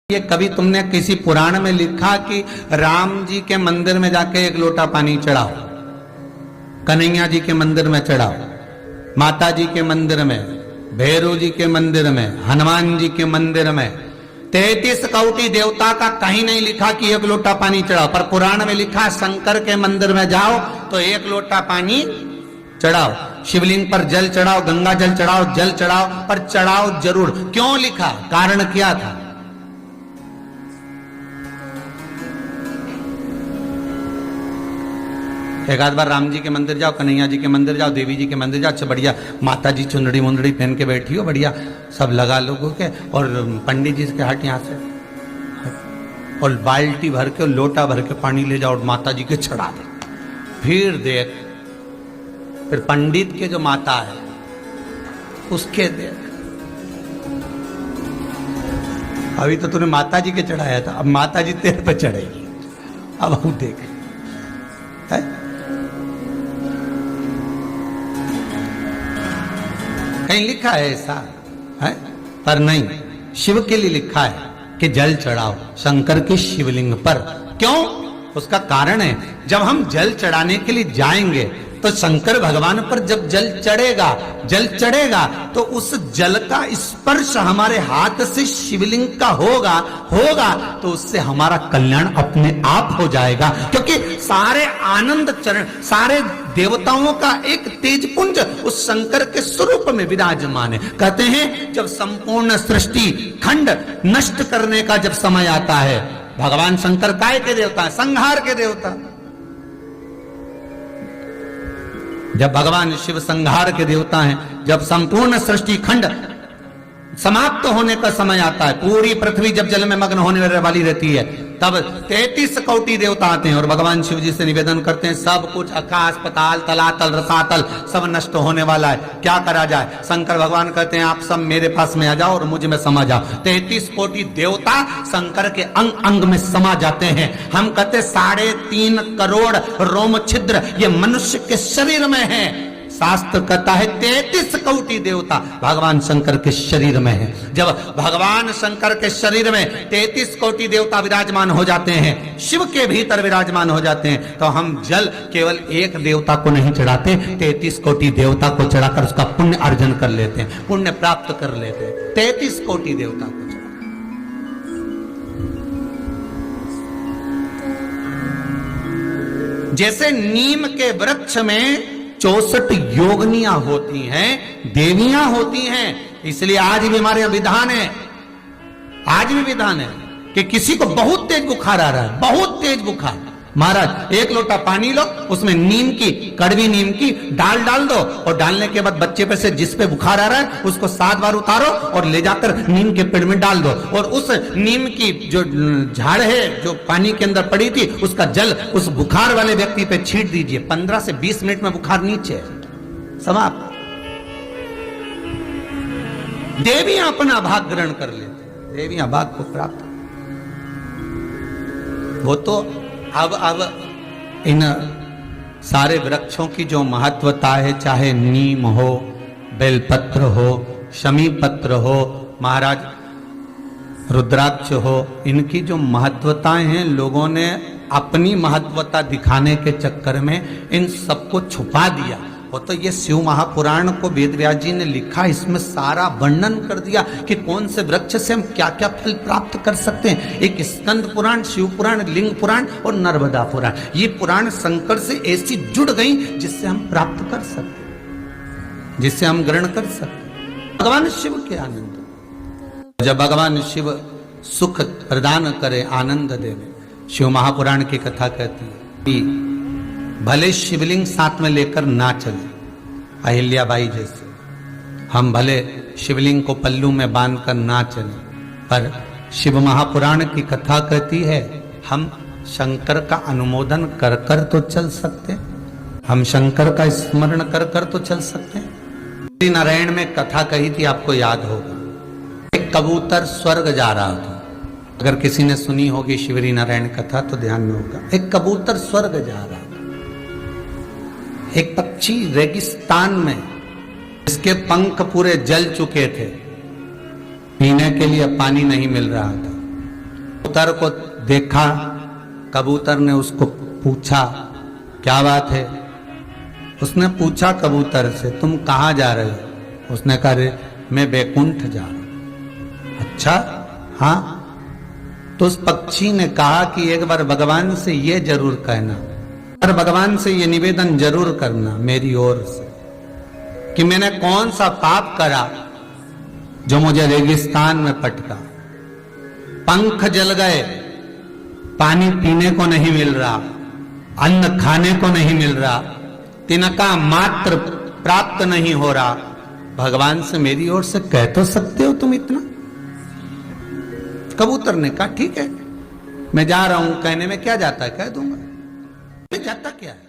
ये कभी तुमने किसी पुराण में लिखा कि राम जी के मंदिर में जाके एक लोटा पानी चढ़ाओ, कन्हैया जी के मंदिर में चढ़ाओ, माता जी के मंदिर में, भैरव जी के मंदिर में, हनुमान जी के मंदिर में 33 कोटि देवता का कहीं नहीं लिखा कि एक लोटा पानी चढ़ाओ। पर पुराण में लिखा शंकर के मंदिर में जाओ तो एक लोटा पानी चढ़ाओ, शिवलिंग पर जल चढ़ाओ, गंगा जल चढ़ाओ, जल चढ़ाओ, पर चढ़ाओ जरूर। क्यों लिखा, कारण क्या था? एक आध बार राम जी के मंदिर जाओ, कन्हैया जी के मंदिर जाओ, देवी जी के मंदिर जाओ, अच्छा बढ़िया माता जी चुंदड़ी मुंदड़ी पहन के बैठी हो, बढ़िया सब लगा लोगों के, और पंडित जी के हट यहाँ से, और बाल्टी भर के लोटा भर के पानी ले जाओ और माता जी के चढ़ा दे। फिर देख, फिर पंडित के जो माता है उसके देख, अभी तो तूने माता जी के चढ़ाया था, अब माता जी तेरे पे चढ़ेगी। अब हम देख है? कहीं लिखा है ऐसा है? पर नहीं, शिव के लिए लिखा है कि जल चढ़ाओ शंकर के शिवलिंग पर। क्यों? उसका कारण है, जब हम जल चढ़ाने के लिए जाएंगे तो शंकर भगवान पर जब जल चढ़ेगा तो उस जल का स्पर्श हमारे हाथ से शिवलिंग का होगा तो उससे हमारा कल्याण अपने आप हो जाएगा। क्योंकि सारे आनंद चरण, सारे देवताओं का एक तेजपुंज उस शंकर के स्वरूप में विराजमान है। कहते हैं जब संपूर्ण सृष्टि खंड नष्ट करने का जब समय आता है, भगवान शंकर काय के देवता है? संहार के देवता। जब भगवान शिव संहार के देवता हैं, जब संपूर्ण सृष्टि खंड समाप्त होने का समय आता है, पूरी पृथ्वी जब जल में मग्न होने वाली रहती है, तब 33 कोटि देवता आते हैं और भगवान शिव जी से निवेदन करते हैं, सब कुछ आकाश पताल तलातल रसातल सब नष्ट होने वाला है, क्या करा जाए? शंकर भगवान कहते हैं आप सब मेरे पास में आ जाओ और मुझ में समा जाओ। 33 कोटि देवता शंकर के अंग अंग में समा जाते हैं। हम कहते 3.5 करोड़ रोम छिद्र ये मनुष्य के शरीर में है। शास्त्र कहता है 33 कोटि देवता भगवान शंकर के शरीर में है। जब भगवान शंकर के शरीर में 33 कोटि देवता विराजमान हो जाते हैं, शिव के भीतर विराजमान हो जाते हैं, तो हम जल केवल एक देवता को नहीं चढ़ाते, 33 कोटि देवता को चढ़ाकर उसका पुण्य अर्जन कर लेते हैं, पुण्य प्राप्त कर लेते हैं। 33 कोटि देवता को चढ़ा, जैसे नीम के वृक्ष में 64 योगनियां होती हैं, देवियां होती हैं। इसलिए आज भी हमारे विधान है, आज भी विधान है कि किसी को बहुत तेज बुखार आ रहा है, बहुत तेज बुखार, महाराज एक लोटा पानी लो, उसमें नीम की, कड़वी नीम की डाल दो, और डालने के बाद बच्चे पे से जिस पे बुखार आ रहा है उसको 7 बार उतारो और ले जाकर नीम के पेड़ में डाल दो, और उस नीम की जो झाड़ है जो पानी के अंदर पड़ी थी उसका जल उस बुखार वाले व्यक्ति पे छींट दीजिए। 15 से 20 मिनट में बुखार नीचे समाप्त। देवियां अपना भाग ग्रहण कर लेते, देवियां भाग को प्राप्त। वो तो अब इन सारे वृक्षों की जो महत्वता है, चाहे नीम हो, बेलपत्र हो, शमी पत्र हो, महाराज रुद्राक्ष हो, इनकी जो महत्वताएं हैं, लोगों ने अपनी महत्वता दिखाने के चक्कर में इन सबको छुपा दिया। वो तो ये शिव महापुराण को वेद व्यास जी ने लिखा, इसमें सारा वर्णन कर दिया कि कौन से वृक्ष से हम क्या क्या फल प्राप्त कर सकते हैं। एक स्कंद पुराण, शिव पुराण, लिंग पुराण और नर्मदा पुराण, ये पुराण शंकर से ऐसी जुड़ गई जिससे हम प्राप्त कर सकते, जिससे हम ग्रहण कर सकते भगवान शिव के आनंद। जब भगवान शिव सुख प्रदान करे, आनंद देवे, शिव महापुराण की कथा कहती है कि भले शिवलिंग साथ में लेकर ना चले, अहिल्याबाई जैसे, हम भले शिवलिंग को पल्लू में बांधकर ना चले, पर शिव महापुराण की कथा कहती है हम शंकर का अनुमोदन कर कर तो चल सकते, हम शंकर का स्मरण कर कर तो चल सकते हैं। श्री नारायण में कथा कही थी, आपको याद होगा, एक कबूतर स्वर्ग जा रहा था। अगर किसी ने सुनी होगी शिवरी नारायण कथा तो ध्यान में होगा। एक कबूतर स्वर्ग जा रहा था, एक पक्षी रेगिस्तान में, इसके पंख पूरे जल चुके थे, पीने के लिए पानी नहीं मिल रहा था, कबूतर को देखा, कबूतर ने उसको पूछा क्या बात है। उसने पूछा कबूतर से तुम कहाँ जा रहे हो। उसने कहा रे मैं बैकुंठ जा रहा हूं। अच्छा हाँ। तो उस पक्षी ने कहा कि एक बार भगवान से ये जरूर कहना, और भगवान से ये निवेदन जरूर करना मेरी ओर से कि मैंने कौन सा पाप करा जो मुझे रेगिस्तान में पटका, पंख जल गए, पानी पीने को नहीं मिल रहा, अन्न खाने को नहीं मिल रहा, तिनका मात्र प्राप्त नहीं हो रहा। भगवान से मेरी ओर से कह तो सकते हो तुम इतना। कबूतर ने कहा ठीक है मैं जा रहा हूं, कहने में क्या जाता है, कह दूंगा, मैं जाता क्या है।